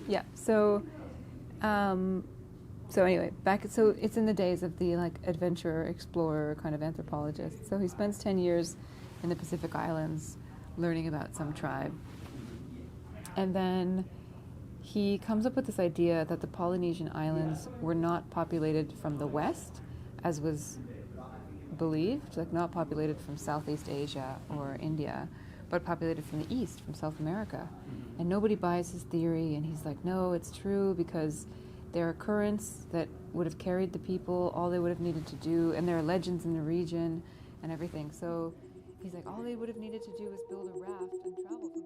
Yeah. So anyway, so it's in the days of the like adventurer, explorer, kind of anthropologist. So he spends 10 years in the Pacific Islands learning about some tribe. And then he comes up with this idea that the Polynesian islands were not populated from the west, as was believed, like not populated from Southeast Asia or India, but populated from the east, from South America. And nobody buys his theory, and he's like, no, it's true because there are currents that would have carried the people, all they would have needed to do, and there are legends in the region and everything. So he's like, all they would have needed to do was build a raft and travel from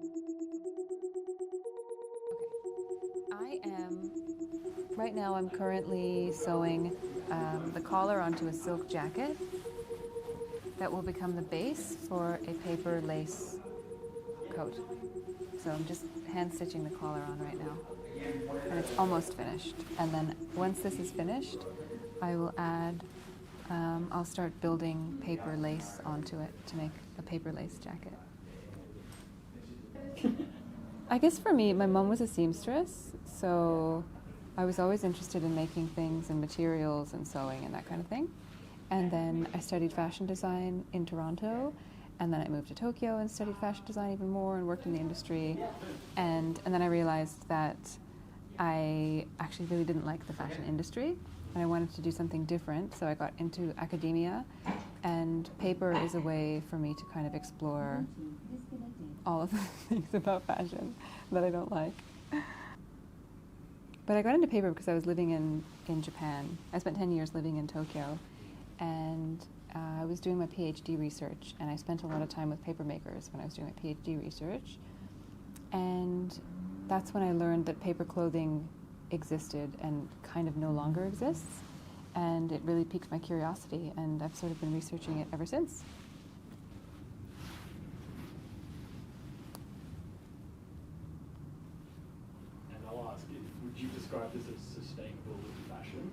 right now I'm currently sewing the collar onto a silk jacket that will become the base for a paper lace coat. So I'm just hand stitching the collar on right now. And it's almost finished. And then once this is finished, I will add, I'll start building paper lace onto it to make a paper lace jacket. I guess for me, my mom was a seamstress, so I was always interested in making things and materials and sewing and that kind of thing. And then I studied fashion design in Toronto, and then I moved to Tokyo and studied fashion design even more and worked in the industry. And then I realized that I actually really didn't like the fashion industry, and I wanted to do something different, so I got into academia, and paper is a way for me to kind of explore all of the things about fashion that I don't like. But I got into paper because I was living in Japan. I spent 10 years living in Tokyo, and I was doing my PhD research, and I spent a lot of time with paper makers when I was doing my PhD research. And that's when I learned that paper clothing existed and kind of no longer exists. And it really piqued my curiosity, and I've sort of been researching it ever since. And I'll ask you, would you describe this as sustainable fashion?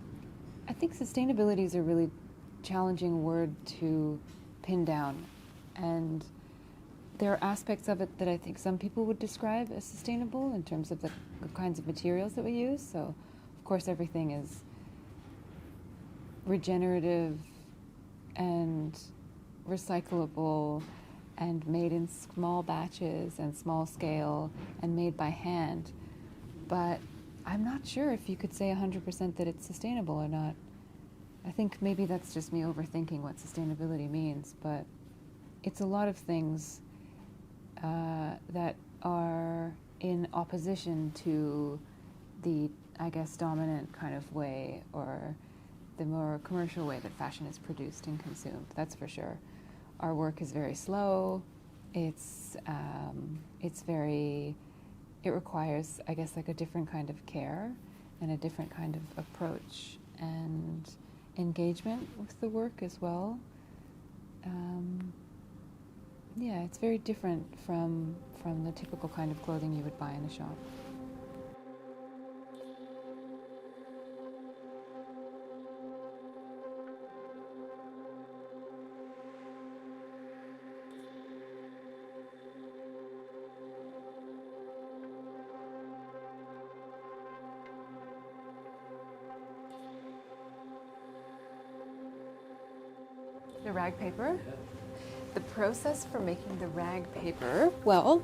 I think sustainability is a really challenging word to pin down. And there are aspects of it that I think some people would describe as sustainable in terms of the kinds of materials that we use. So, of course, everything is regenerative and recyclable and made in small batches and small scale and made by hand. But I'm not sure if you could say 100% that it's sustainable or not. I think maybe that's just me overthinking what sustainability means, but it's a lot of things that are in opposition to the, I guess, dominant kind of way or the more commercial way that fashion is produced and consumed. That's for sure. Our work is very slow. It requires, I guess, like a different kind of care and a different kind of approach and engagement with the work as well. Yeah, it's very different from the typical kind of clothing you would buy in a shop. The rag paper. The process for making the rag paper, well,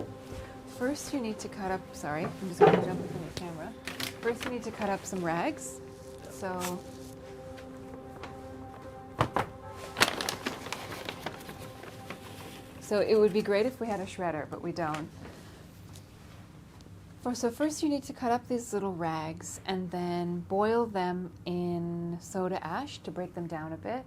first you need to cut up, sorry, I'm just going to jump from the camera. First you need to cut up some rags. So it would be great if we had a shredder, but we don't. So first you need to cut up these little rags and then boil them in soda ash to break them down a bit.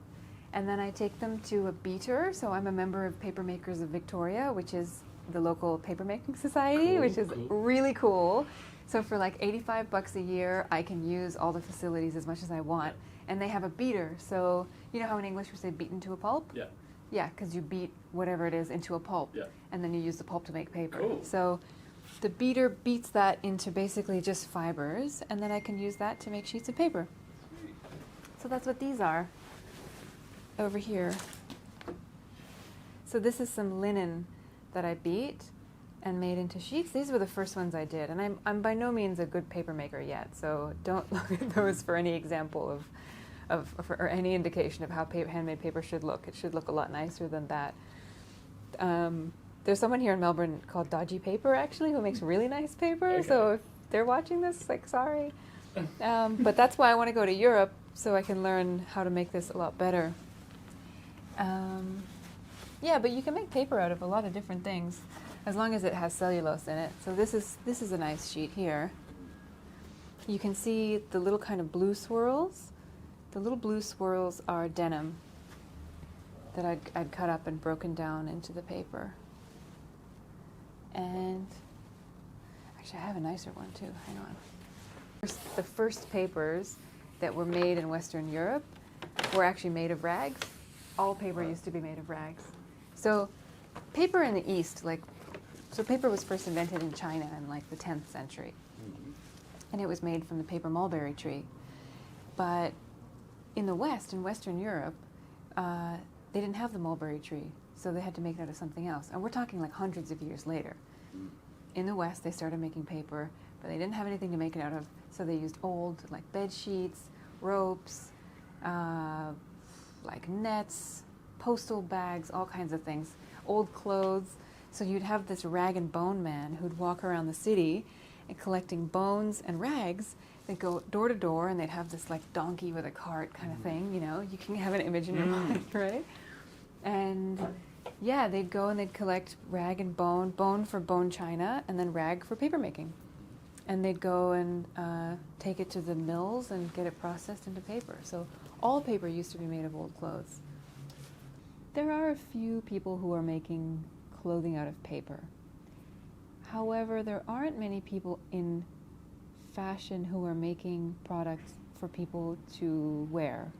And then I take them to a beater. So I'm a member of Paper Makers of Victoria, which is the local papermaking society, which is really cool. So for like $85 a year, I can use all the facilities as much as I want. And they have a beater. So you know how in English we say beaten to a pulp? Yeah. Yeah, because you beat whatever it is into a pulp. Yeah. And then you use the pulp to make paper. Cool. So the beater beats that into basically just fibers, and then I can use that to make sheets of paper. So that's what these are over here. So this is some linen that I beat, and made into sheets. These were the first ones I did, and I'm by no means a good paper maker yet, so don't look at those for any example or any indication of how handmade paper should look. It should look a lot nicer than that. There's someone here in Melbourne called Dodgy Paper, actually, who makes really nice paper. Okay. So if they're watching this, like, sorry. But that's why I want to go to Europe, so I can learn how to make this a lot better. Yeah, but you can make paper out of a lot of different things, as long as it has cellulose in it. So this is a nice sheet here. You can see the little kind of blue swirls. The little blue swirls are denim that I'd cut up and broken down into the paper. And actually, I have a nicer one too. Hang on. The first papers that were made in Western Europe were actually made of rags. All paper used to be made of rags. So paper in the East, so paper was first invented in China in like the 10th century. And it was made from the paper mulberry tree. But in the West, in Western Europe, they didn't have the mulberry tree, so they had to make it out of something else. And we're talking like hundreds of years later. In the West, they started making paper, but they didn't have anything to make it out of, so they used old, like, bed sheets, ropes, like nets, postal bags, all kinds of things, old clothes. So you'd have this rag and bone man who'd walk around the city and collecting bones and rags. They'd go door to door, and they'd have this, like, donkey with a cart kind of thing, you know. You can have an image in your mind, right? And yeah, they'd go and they'd collect rag and bone for bone china, and then rag for paper making. And they'd go and take it to the mills and get it processed into paper. So all paper used to be made of old clothes. There are a few people who are making clothing out of paper. However, there aren't many people in fashion who are making products for people to wear.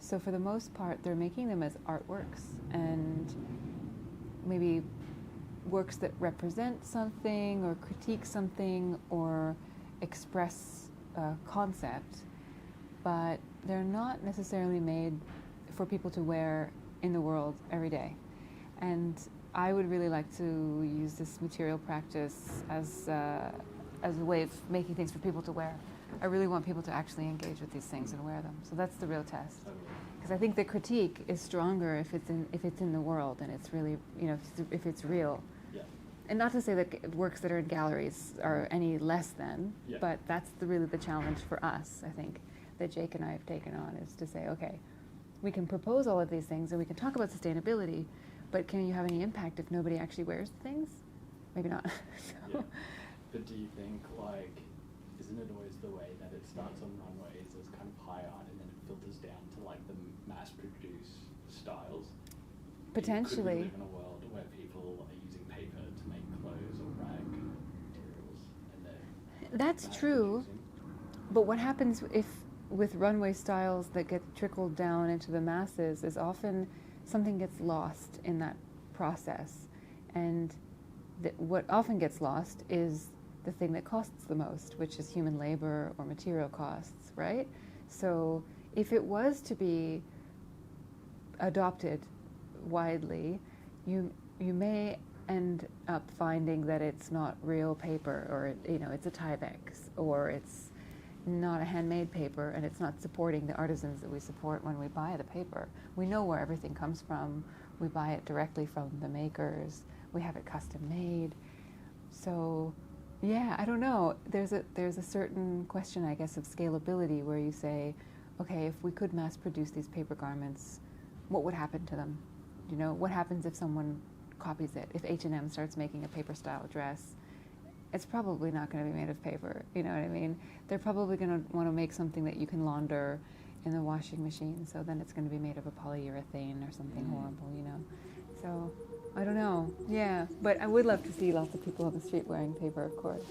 So for the most part, they're making them as artworks and maybe works that represent something or critique something or express a concept, but they're not necessarily made for people to wear in the world every day. And I would really like to use this material practice as a way of making things for people to wear. I really want people to actually engage with these things and wear them. So that's the real test. Because I think the critique is stronger if it's in the world and it's really, you know, if it's real. Yeah. And not to say that works that are in galleries are any less than, but that's really the challenge for us, I think, that Jake and I have taken on, is to say, okay, we can propose all of these things and we can talk about sustainability, but can you have any impact if nobody actually wears the things? Maybe not. Yeah. But do you think, like, isn't it always the way that it starts on runways as kind of high art and then it filters down to like the mass-produced styles? Potentially. Could we live in a world where people are using paper to make clothes or rag materials, and that's true, but what happens with runway styles that get trickled down into the masses is often something gets lost in that process, and what often gets lost is the thing that costs the most, which is human labor or material costs, right? So if it was to be adopted widely, you may end up finding that it's not real paper, or it's a Tyvek, or it's not a handmade paper, and it's not supporting the artisans that we support when we buy the paper. We know where everything comes from. We buy it directly from the makers. We have it custom made. So yeah, I don't know. There's a certain question, I guess, of scalability, where you say, okay, if we could mass produce these paper garments, what would happen to them? You know, what happens if someone copies it? If H&M starts making a paper style dress, it's probably not going to be made of paper. You know what I mean? They're probably going to want to make something that you can launder in the washing machine. So then it's going to be made of a polyurethane or something horrible, you know? So I don't know. Yeah, but I would love to see lots of people on the street wearing paper, of course.